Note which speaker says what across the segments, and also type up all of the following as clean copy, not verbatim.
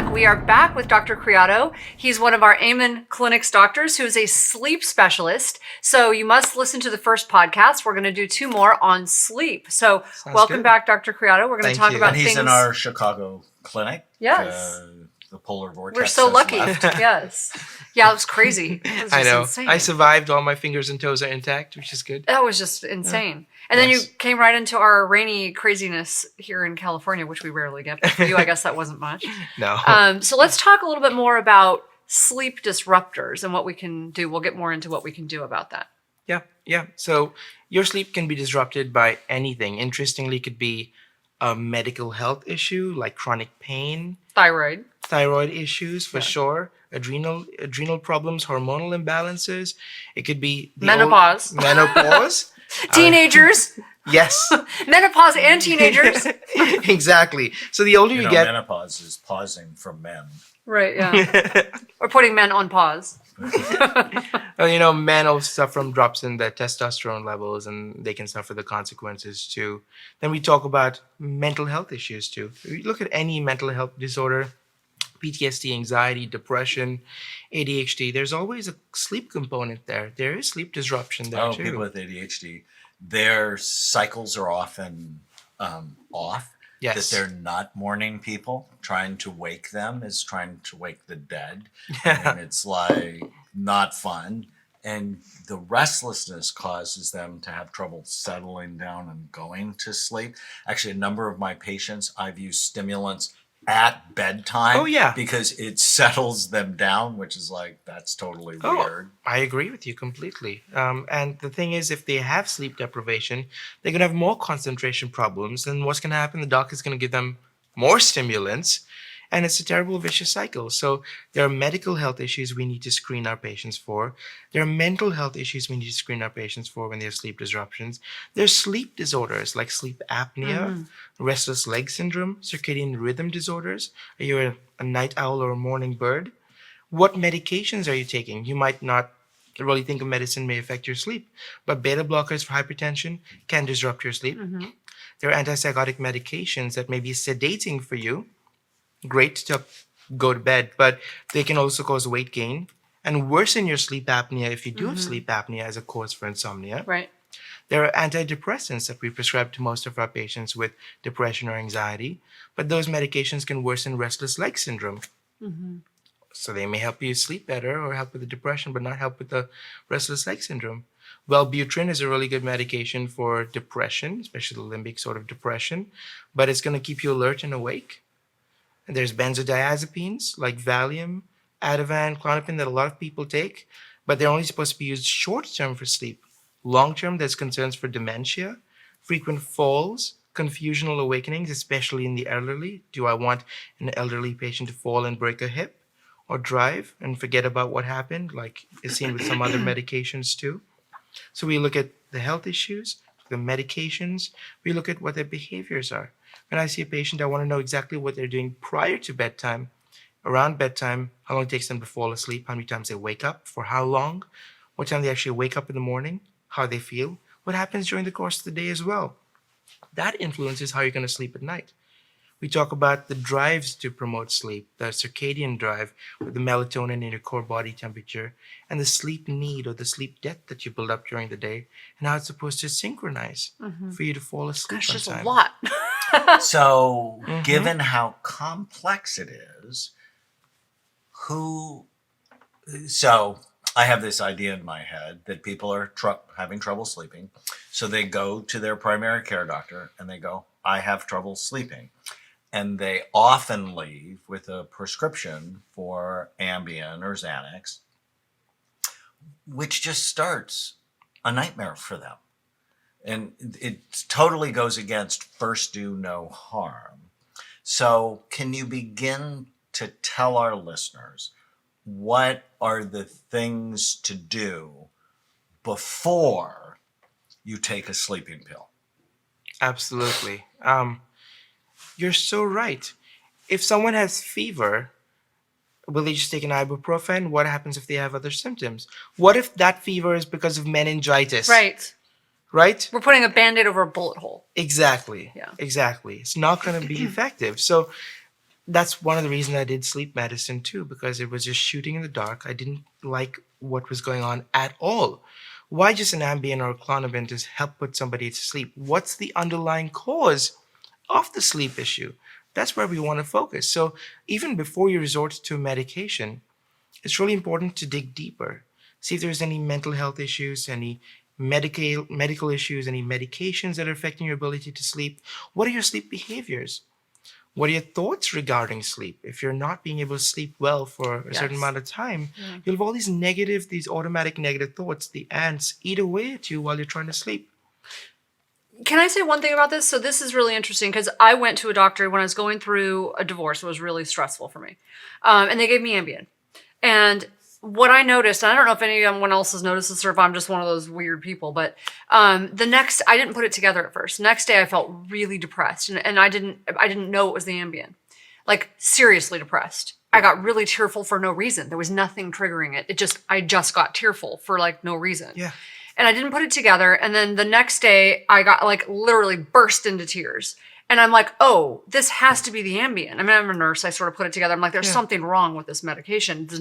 Speaker 1: back. We are back with Dr. Creado. He's one of our Amen Clinics doctors who is a sleep specialist. So you must listen to the first podcast. We're going to do 2 more on sleep. So welcome back, Dr. Creado. We're going to talk about
Speaker 2: and he's
Speaker 1: things.
Speaker 2: In our Chicago clinic.
Speaker 1: Yes.
Speaker 2: The polar vortex.
Speaker 1: We're so lucky. Yes. Yeah, it was crazy. It was just
Speaker 3: I know.
Speaker 1: insane.
Speaker 3: I survived. All my fingers and toes are intact, which is good.
Speaker 1: That was just insane. And then you came right into our rainy craziness here in California, which we rarely get. But for you, I guess that wasn't much.
Speaker 3: No.
Speaker 1: So let's talk a little bit more about sleep disruptors and what we can do. We'll get more into what we can do about that.
Speaker 3: Yeah. So your sleep can be disrupted by anything. Interestingly, it could be a medical health issue like chronic pain, thyroid issues for sure, adrenal problems, hormonal imbalances. It could be
Speaker 1: menopause. Teenagers.
Speaker 3: Yes.
Speaker 1: Menopause and teenagers.
Speaker 3: Exactly. So the older you get,
Speaker 2: menopause is pausing from men.
Speaker 1: Right. Yeah. Or putting men on pause.
Speaker 3: Well, men also suffer from drops in their testosterone levels, and they can suffer the consequences too. Then we talk about mental health issues too. We look at any mental health disorder, PTSD, anxiety, depression, ADHD. There's always a sleep component there. There is sleep disruption there too.
Speaker 2: People with ADHD, their cycles are often off.
Speaker 3: Yes.
Speaker 2: That they're not morning people. Trying to wake them is trying to wake the dead. And it's like not fun. And the restlessness causes them to have trouble settling down and going to sleep. Actually, a number of my patients, I've used stimulants at bedtime.
Speaker 3: Oh, yeah.
Speaker 2: Because it settles them down, which is like, that's totally weird.
Speaker 3: I agree with you completely. And the thing is, if they have sleep deprivation, they're going to have more concentration problems. And what's going to happen? The doctor's going to give them more stimulants. And it's a terrible vicious cycle. So there are medical health issues we need to screen our patients for. There are mental health issues we need to screen our patients for when they have sleep disruptions. There's sleep disorders like sleep apnea, restless leg syndrome, circadian rhythm disorders. Are you a night owl or a morning bird? What medications are you taking? You might not really think a medicine may affect your sleep, but beta blockers for hypertension can disrupt your sleep. There are antipsychotic medications that may be sedating for you. Great to go to bed, but they can also cause weight gain and worsen your sleep apnea if you do have sleep apnea as a cause for insomnia.
Speaker 1: Right.
Speaker 3: There are antidepressants that we prescribe to most of our patients with depression or anxiety, but those medications can worsen restless leg syndrome. So they may help you sleep better or help with the depression, but not help with the restless leg syndrome. Wellbutrin is a really good medication for depression, especially the limbic sort of depression, but it's going to keep you alert and awake. And there's benzodiazepines like Valium, Ativan, Klonopin that a lot of people take, but they're only supposed to be used short-term for sleep. Long-term, there's concerns for dementia, frequent falls, confusional awakenings, especially in the elderly. Do I want an elderly patient to fall and break a hip or drive and forget about what happened, like is seen with some other medications too? So we look at the health issues, the medications, we look at what their behaviors are. When I see a patient, I want to know exactly what they're doing prior to bedtime, around bedtime, how long it takes them to fall asleep, how many times they wake up, for how long, what time they actually wake up in the morning, how they feel, what happens during the course of the day as well. That influences how you're going to sleep at night. We talk about the drives to promote sleep, the circadian drive with the melatonin in your core body temperature, and the sleep need or the sleep debt that you build up during the day, and how it's supposed to synchronize for you to fall asleep on
Speaker 1: Just
Speaker 3: time.
Speaker 1: a lot.
Speaker 2: So, given how complex it is, so I have this idea in my head that people are having trouble sleeping. So they go to their primary care doctor and they go, I have trouble sleeping. And they often leave with a prescription for Ambien or Xanax, which just starts a nightmare for them. And it totally goes against first do no harm. So can you begin to tell our listeners what are the things to do before you take a sleeping pill?
Speaker 3: Absolutely. You're so right. If someone has fever, will they just take an ibuprofen? What happens if they have other symptoms? What if that fever is because of meningitis? Right?
Speaker 1: We're putting a Band-Aid over a bullet hole.
Speaker 3: Exactly.
Speaker 1: Yeah.
Speaker 3: Exactly. It's not going to be effective. So that's one of the reasons I did sleep medicine too, because it was just shooting in the dark. I didn't like what was going on at all. Why just an Ambien or a Clonabin to help put somebody to sleep? What's the underlying cause of the sleep issue? That's where we want to focus. So even before you resort to medication, it's really important to dig deeper. See if there's any mental health issues, any medical issues, any medications that are affecting your ability to sleep. What are your sleep behaviors? What are your thoughts regarding sleep? If you're not being able to sleep well for a certain amount of time, you'll have all these automatic negative thoughts. The ants eat away at you while you're trying to sleep.
Speaker 1: Can I say one thing about this? So this is really interesting because I went to a doctor when I was going through a divorce. It was really stressful for me. And they gave me Ambien. And what I noticed, and I don't know if anyone else has noticed this or if I'm just one of those weird people, but I didn't put it together at first. Next day I felt really depressed and I didn't know it was the Ambien. Like seriously depressed. I got really tearful for no reason. There was nothing triggering it. I just got tearful for like no reason.
Speaker 3: Yeah.
Speaker 1: And I didn't put it together. And then the next day I got like literally burst into tears. And I'm like, oh, this has to be the Ambien. I mean, I'm a nurse. I sort of put it together. I'm like, there's something wrong with this medication. It's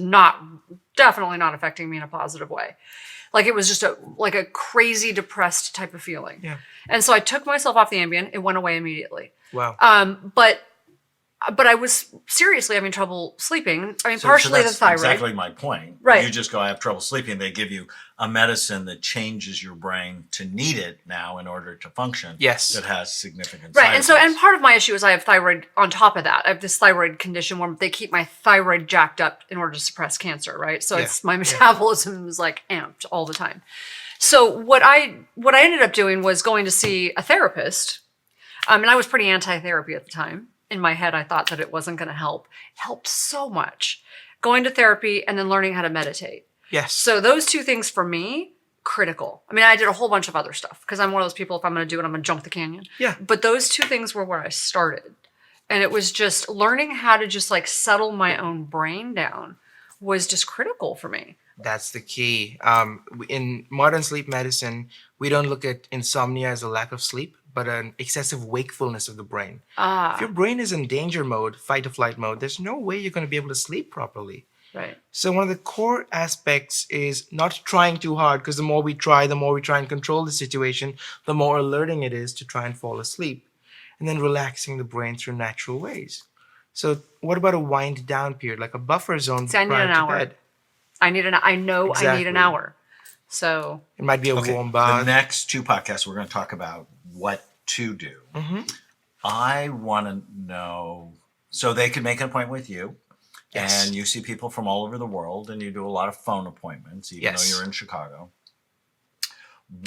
Speaker 1: definitely not affecting me in a positive way. Like it was just a crazy depressed type of feeling.
Speaker 3: Yeah.
Speaker 1: And so I took myself off the Ambien. It went away immediately.
Speaker 3: Wow.
Speaker 1: But I was seriously having trouble sleeping. I mean, partially the thyroid.
Speaker 2: Exactly my point.
Speaker 1: Right.
Speaker 2: You just go, I have trouble sleeping. They give you a medicine that changes your brain to need it now in order to function.
Speaker 3: Yes.
Speaker 2: That has significant
Speaker 1: Right.
Speaker 2: side
Speaker 1: And
Speaker 2: effects.
Speaker 1: part of my issue is I have thyroid on top of that. I have this thyroid condition where they keep my thyroid jacked up in order to suppress cancer, right? So it's my metabolism is like amped all the time. So what I ended up doing was going to see a therapist. And I was pretty anti-therapy at the time. In my head, I thought that it wasn't going to help. It helped so much. Going to therapy and then learning how to meditate.
Speaker 3: Yes.
Speaker 1: So those two things for me, critical. I mean, I did a whole bunch of other stuff because I'm one of those people, if I'm going to do it, I'm going to jump the canyon.
Speaker 3: Yeah.
Speaker 1: But those two things were where I started. And it was just learning how to just like settle my own brain down was just critical for me.
Speaker 3: That's the key. In modern sleep medicine, we don't look at insomnia as a lack of sleep, but an excessive wakefulness of the brain. If your brain is in danger mode, fight or flight mode, there's no way you're going to be able to sleep properly.
Speaker 1: Right.
Speaker 3: So one of the core aspects is not trying too hard, because the more we try and control the situation, the more alerting it is to try and fall asleep. And then relaxing the brain through natural ways. So what about a wind down period, like a buffer zone
Speaker 1: See, I need
Speaker 3: prior
Speaker 1: an
Speaker 3: to
Speaker 1: hour.
Speaker 3: bed?
Speaker 1: I need an hour. So
Speaker 3: It might be a
Speaker 2: Okay,
Speaker 3: warm
Speaker 2: the
Speaker 3: bath.
Speaker 2: next two podcasts, we're going to talk about what to do.
Speaker 3: Mm-hmm.
Speaker 2: I want to know, so they can make an appointment with you.
Speaker 3: Yes.
Speaker 2: And you see people from all over the world, and you do a lot of phone appointments, even though you're in Chicago.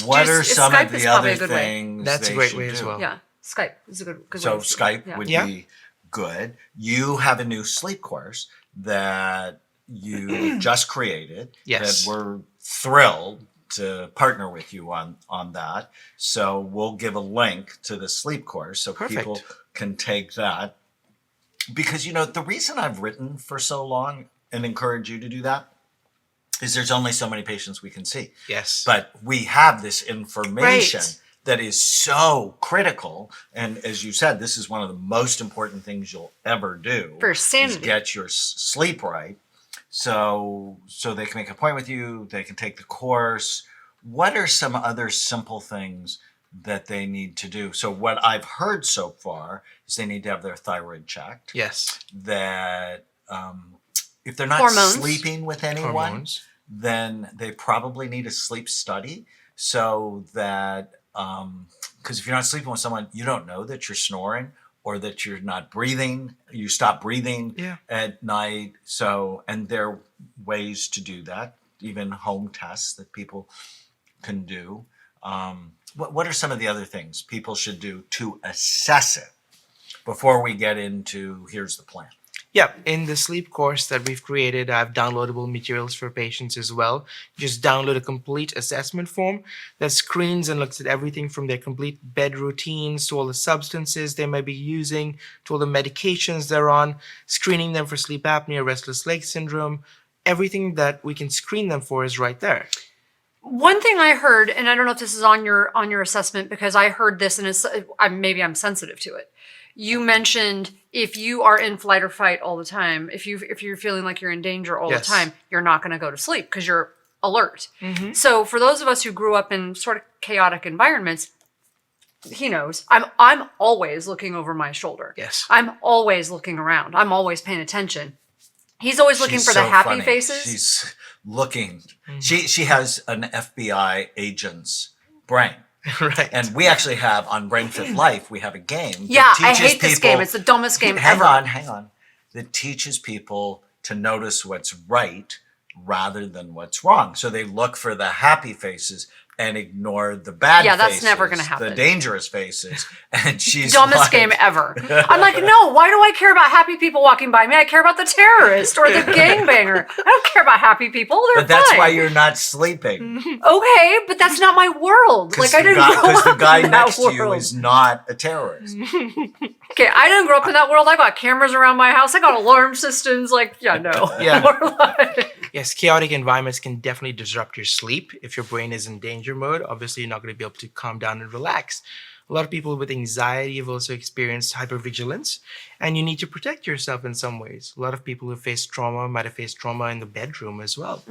Speaker 2: What are some
Speaker 1: Skype
Speaker 2: of
Speaker 1: is
Speaker 2: the
Speaker 1: probably
Speaker 2: other
Speaker 1: a good way.
Speaker 2: things
Speaker 3: That's a
Speaker 2: they
Speaker 3: great
Speaker 2: should
Speaker 3: way
Speaker 2: do?
Speaker 3: as well.
Speaker 1: yeah, Skype is a good
Speaker 2: So
Speaker 1: way.
Speaker 2: Skype would be good. You have a new sleep course that you just created.
Speaker 3: Yes.
Speaker 2: That we're thrilled to partner with you on that. So we'll give a link to the sleep course so
Speaker 3: Perfect.
Speaker 2: people can take that. Because, the reason I've written for so long and encourage you to do that is there's only so many patients we can see.
Speaker 3: Yes.
Speaker 2: But we have this information
Speaker 1: Right.
Speaker 2: that is so critical. And as you said, this is one of the most important things you'll ever do.
Speaker 1: For
Speaker 2: is
Speaker 1: sanity.
Speaker 2: get your sleep right. So they can make an appointment with you. They can take the course. What are some other simple things that they need to do? So what I've heard so far is they need to have their thyroid checked.
Speaker 3: Yes.
Speaker 2: That if they're not
Speaker 1: Hormones.
Speaker 2: sleeping with anyone,
Speaker 3: Hormones.
Speaker 2: then they probably need a sleep study so that, because if you're not sleeping with someone, you don't know that you're snoring or that you're not breathing, you stop breathing at night. So, and there are ways to do that, even home tests that people can do. What are some of the other things people should do to assess it before we get into here's the plan?
Speaker 3: Yeah, in the sleep course that we've created, I have downloadable materials for patients as well. Just download a complete assessment form that screens and looks at everything from their complete bed routines to all the substances they might be using, to all the medications they're on, screening them for sleep apnea, restless leg syndrome. Everything that we can screen them for is right there.
Speaker 1: One thing I heard, and I don't know if this is on your assessment because I heard this and maybe I'm sensitive to it. you mentioned if you are in flight or fight all the time, if you're feeling like you're in danger all the time, you're not going to go to sleep because you're alert. So for those of us who grew up in sort of chaotic environments, he knows I'm always looking over my shoulder.
Speaker 3: Yes.
Speaker 1: I'm always looking around. I'm always paying attention. He's always looking for the happy
Speaker 2: funny.
Speaker 1: faces.
Speaker 2: She's looking. She has an FBI agent's brain.
Speaker 3: Right.
Speaker 2: And we actually have on Brain Fit Life, we have a game.
Speaker 1: Yeah,
Speaker 2: that
Speaker 1: I
Speaker 2: teaches
Speaker 1: hate this
Speaker 2: people-
Speaker 1: game. It's the dumbest game
Speaker 2: hang
Speaker 1: ever.
Speaker 2: Hang on. That teaches people to notice what's right rather than what's wrong. So they look for the happy faces and ignore the bad faces.
Speaker 1: Yeah, that's never going to happen.
Speaker 2: The dangerous faces. And she's
Speaker 1: Dumbest
Speaker 2: like,
Speaker 1: game ever. I'm like, no, why do I care about happy people walking by me? I care about the terrorist or the gangbanger. I don't care about happy people. They're
Speaker 2: But that's
Speaker 1: fine.
Speaker 2: why you're not sleeping.
Speaker 1: Okay, but that's not my world. Like, I didn't grow
Speaker 2: Because the
Speaker 1: up
Speaker 2: guy
Speaker 1: in
Speaker 2: next
Speaker 1: that
Speaker 2: to you
Speaker 1: world.
Speaker 2: is not a terrorist.
Speaker 1: Okay, I didn't grow up in that world. I got cameras around my house. I got alarm systems. Like, yeah, no.
Speaker 3: Yeah.
Speaker 1: We're like-
Speaker 3: Yes, chaotic environments can definitely disrupt your sleep. If your brain is in danger mode, obviously you're not going to be able to calm down and relax. A lot of people with anxiety have also experienced hypervigilance, and you need to protect yourself in some ways. A lot of people who face trauma might have faced trauma in the bedroom as well.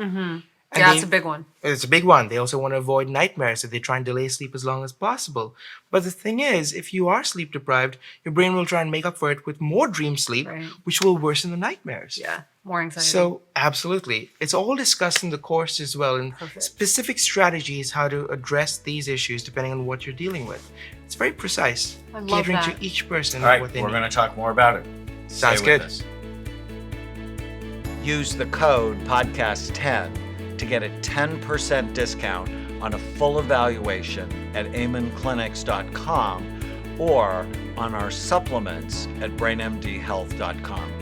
Speaker 3: And
Speaker 1: yeah, it's a big one.
Speaker 3: It's a big one. They also want to avoid nightmares, so they try and delay sleep as long as possible. But the thing is, if you are sleep deprived, your brain will try and make up for it with more dream sleep,
Speaker 1: Right.
Speaker 3: which will worsen the nightmares.
Speaker 1: Yeah, more anxiety.
Speaker 3: So, absolutely. It's all discussed in the course as well, and
Speaker 1: Perfect.
Speaker 3: specific strategies how to address these issues depending on what you're dealing with. It's very precise,
Speaker 1: I love
Speaker 3: catering
Speaker 1: that.
Speaker 3: to each person
Speaker 2: All right,
Speaker 3: what they
Speaker 2: we're
Speaker 3: need.
Speaker 2: going to talk more about it.
Speaker 3: Sounds
Speaker 2: Stay with
Speaker 3: good.
Speaker 2: us. Use the code podcast10 to get a 10% discount on a full evaluation at amenclinics.com or on our supplements at brainmdhealth.com.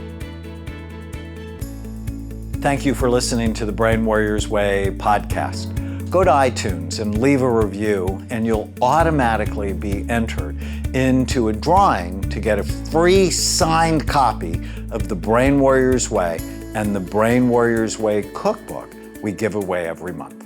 Speaker 2: Thank you for listening to the Brain Warriors Way podcast. Go to iTunes and leave a review, and you'll automatically be entered into a drawing to get a free signed copy of the Brain Warriors Way and the Brain Warriors Way cookbook we give away every month.